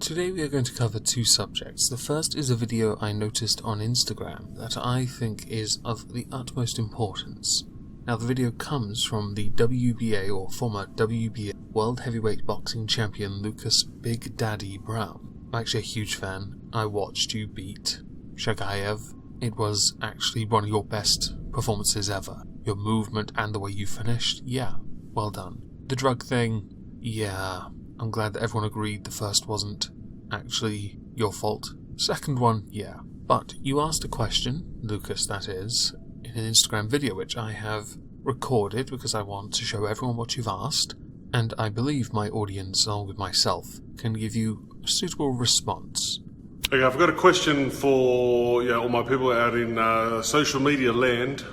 Today we are going to cover two subjects. The first is a video I noticed on Instagram that I think is of the utmost importance. Now the video comes from the WBA or former WBA World Heavyweight Boxing Champion Lucas Big Daddy Brown. I'm actually a huge fan. I watched you beat Shagayev. It was actually one of your best performances ever. Your movement and the way you finished, yeah, well done. The drug thing, yeah, I'm glad that everyone agreed the first wasn't actually your fault. Second one, yeah. But you asked a question, Lucas that is, in an Instagram video which I have recorded because I want to show everyone what you've asked, and I believe my audience, along with myself, can give you a suitable response. Okay, I've got a question for all my people out in social media land.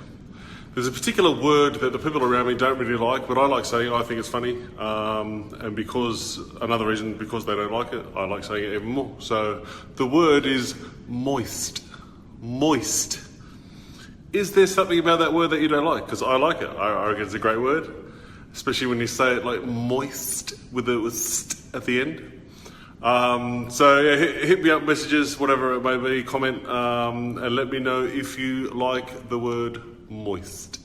There's a particular word that the people around me don't really like, but I like saying it. I think it's funny, and because another reason because they don't like it, I like saying it even more. So the word is moist. Moist. Is there something about that word that you don't like? Because I like it. I reckon it's a great word, especially when you say it like moist with a st at the end. Hit me up, messages, whatever it may be, comment, and let me know if you like the word moist.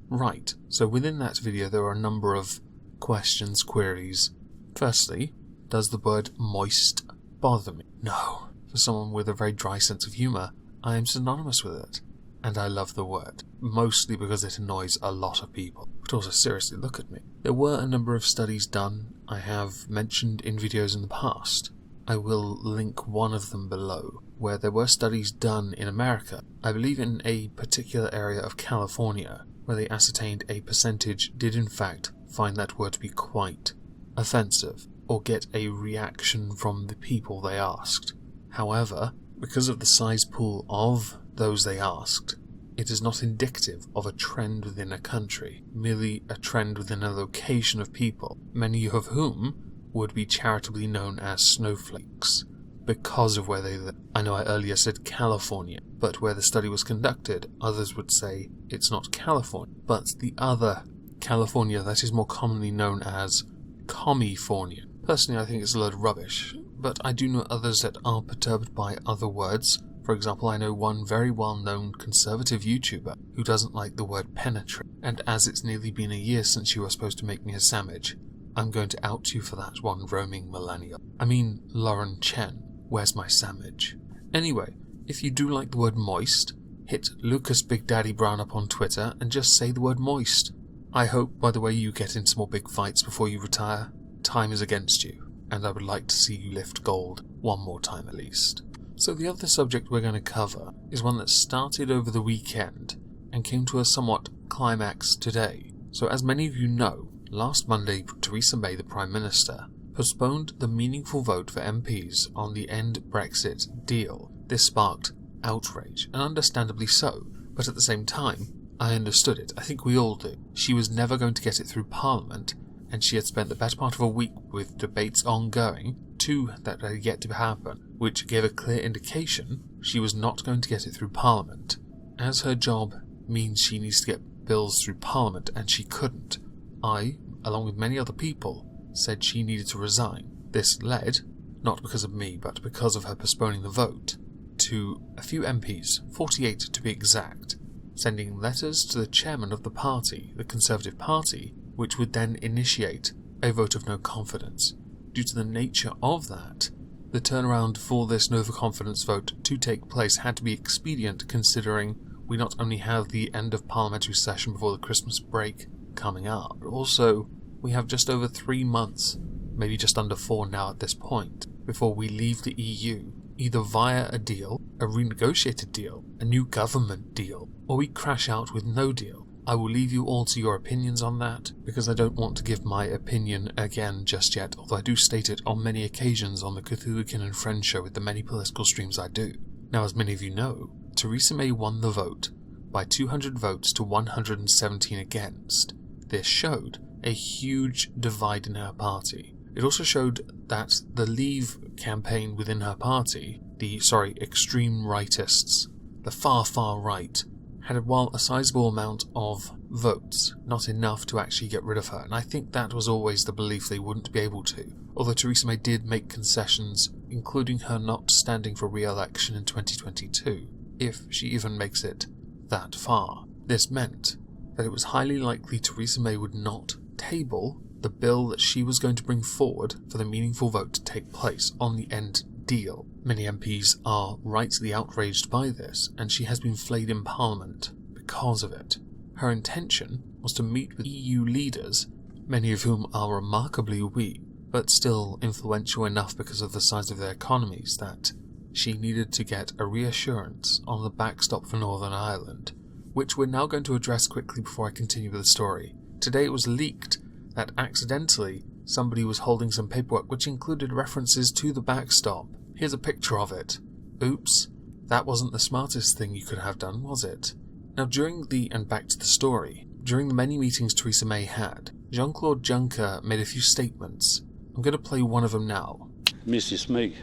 Right, so within that video there are a number of questions, queries. Firstly, does the word moist bother me? No. For someone with a very dry sense of humour, I am synonymous with it. And I love the word, mostly because it annoys a lot of people. But also, seriously, look at me. There were a number of studies done I have mentioned in videos in the past. I will link one of them below, where there were studies done in America, I believe in a particular area of California, where they ascertained a percentage did in fact find that word to be quite offensive, or get a reaction from the people they asked. However, because of the size pool of those they asked, it is not indicative of a trend within a country, merely a trend within a location of people, many of whom would be charitably known as snowflakes, because of where they live. I know I earlier said California, but where the study was conducted, others would say it's not California, but the other California that is more commonly known as Commifornia. Personally, I think it's a load of rubbish, but I do know others that are perturbed by other words. For example, I know one very well-known conservative YouTuber who doesn't like the word penetrate, and as it's nearly been a year since you were supposed to make me a Sammich, I'm going to out you for that one roaming millennial. I mean, Lauren Chen, where's my Sammich? Anyway, if you do like the word moist, hit Lucas Big Daddy Brown up on Twitter and just say the word moist. I hope, by the way, you get into more big fights before you retire. Time is against you, and I would like to see you lift gold one more time at least. So the other subject we're going to cover is one that started over the weekend and came to a somewhat climax today. So as many of you know, last Monday Theresa May, the Prime Minister, postponed the meaningful vote for MPs on the end Brexit deal. This sparked outrage, and understandably so, but at the same time, I understood it. I think we all do. She was never going to get it through Parliament, and she had spent the better part of a week with debates ongoing, two that had yet to happen, which gave a clear indication she was not going to get it through Parliament. As her job means she needs to get bills through Parliament, and she couldn't, I, along with many other people, said she needed to resign. This led, not because of me, but because of her postponing the vote, to a few MPs, 48 to be exact, sending letters to the chairman of the party, the Conservative Party, which would then initiate a vote of no confidence. Due to the nature of that, the turnaround for this no confidence vote to take place had to be expedient, considering we not only have the end of parliamentary session before the Christmas break coming up, but also we have just over 3 months, maybe just under 4 now at this point, before we leave the EU, either via a deal, a renegotiated deal, a new government deal, or we crash out with no deal. I will leave you all to your opinions on that, because I don't want to give my opinion again just yet, although I do state it on many occasions on the Cthulhu-Kin and Friends show with the many political streams I do. Now, as many of you know, Theresa May won the vote by 200 votes to 117 against. This showed a huge divide in her party. It also showed that the Leave campaign within her party, the extreme rightists, the far right, had while a sizable amount of votes, not enough to actually get rid of her, and I think that was always the belief they wouldn't be able to. Although Theresa May did make concessions including her not standing for re-election in 2022, if she even makes it that far. This meant that it was highly likely Theresa May would not table the bill that she was going to bring forward for the meaningful vote to take place on the end deal. Many MPs are rightly outraged by this, and she has been flayed in Parliament because of it. Her intention was to meet with EU leaders, many of whom are remarkably weak, but still influential enough because of the size of their economies that she needed to get a reassurance on the backstop for Northern Ireland, which we're now going to address quickly before I continue with the story. Today it was leaked that accidentally somebody was holding some paperwork which included references to the backstop. Here's a picture of it. Oops, that wasn't the smartest thing you could have done, was it? Now and back to the story, during the many meetings Theresa May had, Jean-Claude Juncker made a few statements. I'm going to play one of them now. Mrs. May,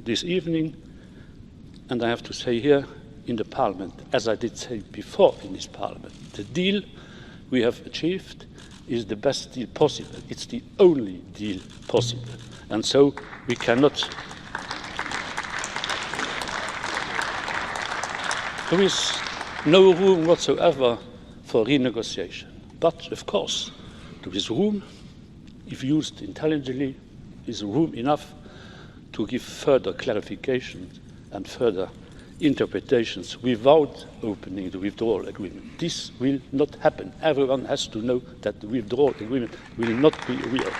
this evening, and I have to say here in the Parliament, as I did say before in this Parliament, the deal we have achieved is the best deal possible. It's the only deal possible. And so we cannot... There is no room whatsoever for renegotiation. But, of course, there is room, if used intelligently, is room enough to give further clarifications and further interpretations without opening the withdrawal agreement. This will not happen. Everyone has to know that the withdrawal agreement will not be reopened.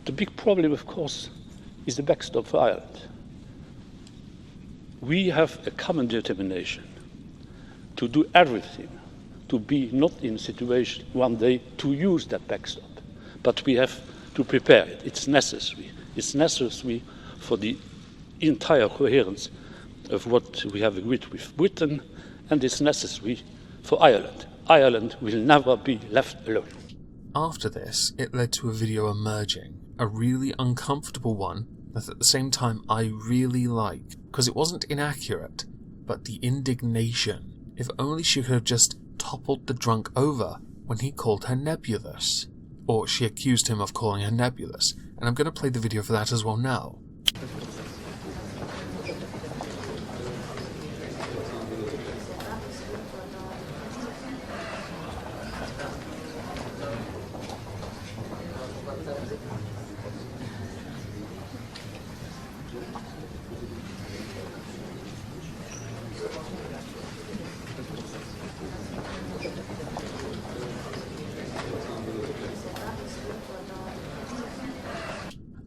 The big problem, of course, is the backstop for Ireland. We have a common determination to do everything to be not in a situation one day to use that backstop, but we have to prepare it. It's necessary. It's necessary for the entire coherence of what we have agreed with Britain, and it's necessary for Ireland. Ireland will never be left alone. After this, it led to a video emerging, a really uncomfortable one that at the same time I really like, because it wasn't inaccurate, but the indignation. If only she could have just toppled the drunk over when he called her nebulous. Or she accused him of calling her nebulous, and I'm going to play the video for that as well now.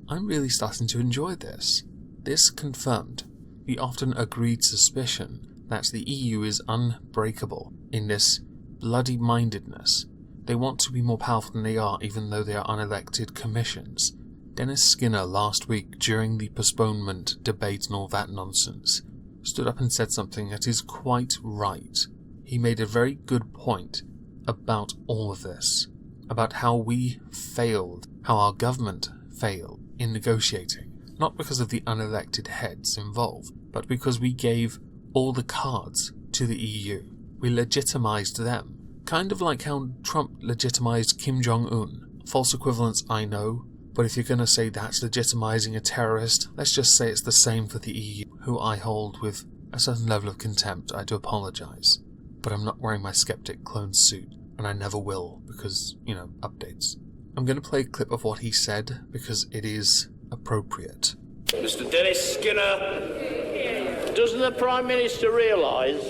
I'm really starting to enjoy this. This confirmed the often agreed suspicion that the EU is unbreakable in this bloody-mindedness. They want to be more powerful than they are, even though they are unelected commissions. Dennis Skinner last week, during the postponement debate and all that nonsense, stood up and said something that is quite right. He made a very good point about all of this, about how we failed, how our government failed in negotiating, not because of the unelected heads involved, but because we gave all the cards to the EU. We legitimized them, kind of like how Trump legitimized Kim Jong-un. False equivalence, I know, but if you're going to say that's legitimizing a terrorist, let's just say it's the same for the EU, who I hold with a certain level of contempt. I do apologize, but I'm not wearing my skeptic clone suit, and I never will, because, updates. I'm going to play a clip of what he said, because it is appropriate. Mr. Dennis Skinner, doesn't the Prime Minister realise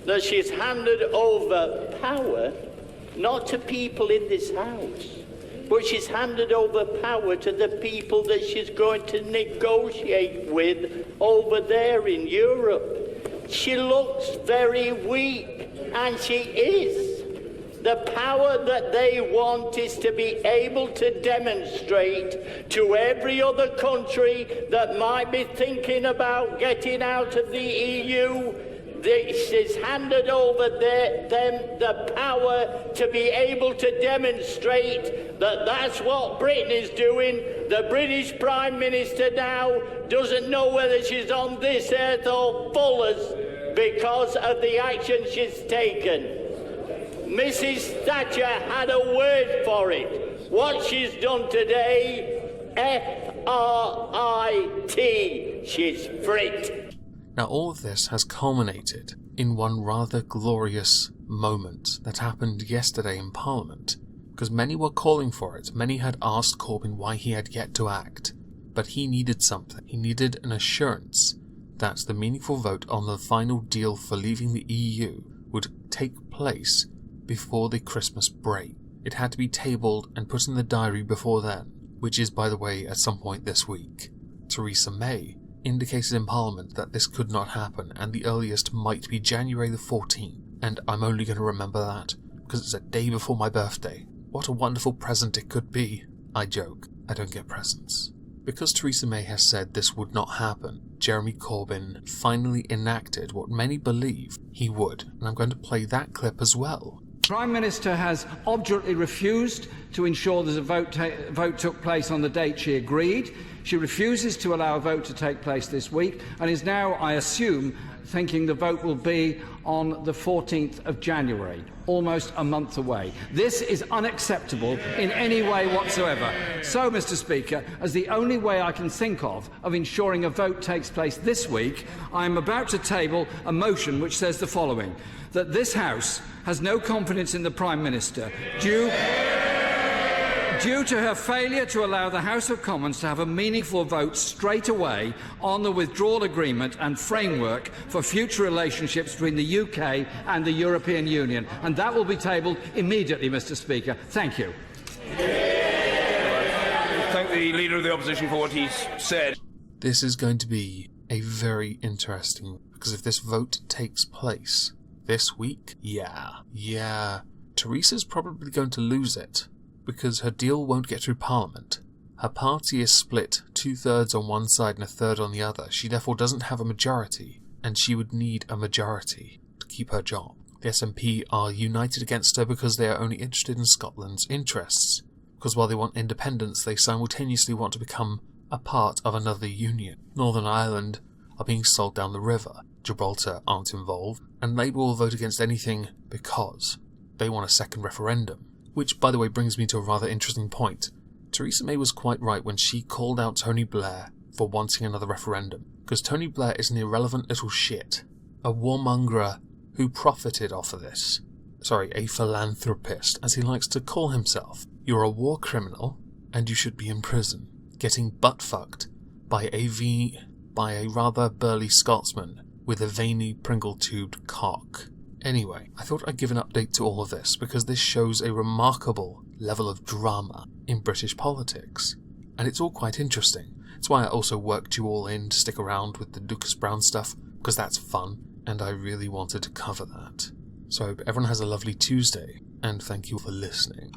that she's handed over power, not to people in this House, but she's handed over power to the people that she's going to negotiate with over there in Europe? She looks very weak, and she is. The power that they want is to be able to demonstrate to every other country that might be thinking about getting out of the EU, this is handed over them the power to be able to demonstrate that that's what Britain is doing. The British Prime Minister now doesn't know whether she's on this earth or Fuller's because of the action she's taken. Mrs. Thatcher had a word for it. What she's done today, F-R-I-T, she's frit. Now all of this has culminated in one rather glorious moment that happened yesterday in Parliament, because many were calling for it. Many had asked Corbyn why he had yet to act, but he needed something. He needed an assurance that the meaningful vote on the final deal for leaving the EU would take place before the Christmas break. It had to be tabled and put in the diary before then, which is, by the way, at some point this week. Theresa May indicated in Parliament that this could not happen, and the earliest might be January the 14th, and I'm only going to remember that because it's a day before my birthday. What a wonderful present it could be. I joke, I don't get presents. Because Theresa May has said this would not happen, Jeremy Corbyn finally enacted what many believe he would, and I'm going to play that clip as well. The Prime Minister has obdurately refused to ensure that a vote took place on the date she agreed. She refuses to allow a vote to take place this week and is now, I assume, thinking the vote will be on the 14th of January, almost a month away. This is unacceptable in any way whatsoever. So, Mr. Speaker, as the only way I can think of ensuring a vote takes place this week, I am about to table a motion which says the following: that this House has no confidence in the Prime Minister due to her failure to allow the House of Commons to have a meaningful vote straight away on the withdrawal agreement and framework for future relationships between the UK and the European Union. And that will be tabled immediately, Mr. Speaker. Thank you. Thank the Leader of the Opposition for what he's said. This is going to be a very interesting, because if this vote takes place this week, Theresa's probably going to lose it, because her deal won't get through Parliament. Her party is split 2/3 on one side and 1/3 on the other. She therefore doesn't have a majority, and she would need a majority to keep her job. The SNP are united against her because they are only interested in Scotland's interests, because while they want independence, they simultaneously want to become a part of another union. Northern Ireland are being sold down the river. Gibraltar aren't involved, and Labour will vote against anything because they want a second referendum. Which, by the way, brings me to a rather interesting point. Theresa May was quite right when she called out Tony Blair for wanting another referendum, because Tony Blair is an irrelevant little shit. A warmonger who profited off of this. Sorry, a philanthropist, as he likes to call himself. You're a war criminal, and you should be in prison, getting butt-fucked by a rather burly Scotsman with a veiny Pringle-tubed cock. Anyway, I thought I'd give an update to all of this because this shows a remarkable level of drama in British politics, and it's all quite interesting. It's why I also worked you all in to stick around with the Lucas Brown stuff, because that's fun, and I really wanted to cover that. So I hope everyone has a lovely Tuesday, and thank you for listening.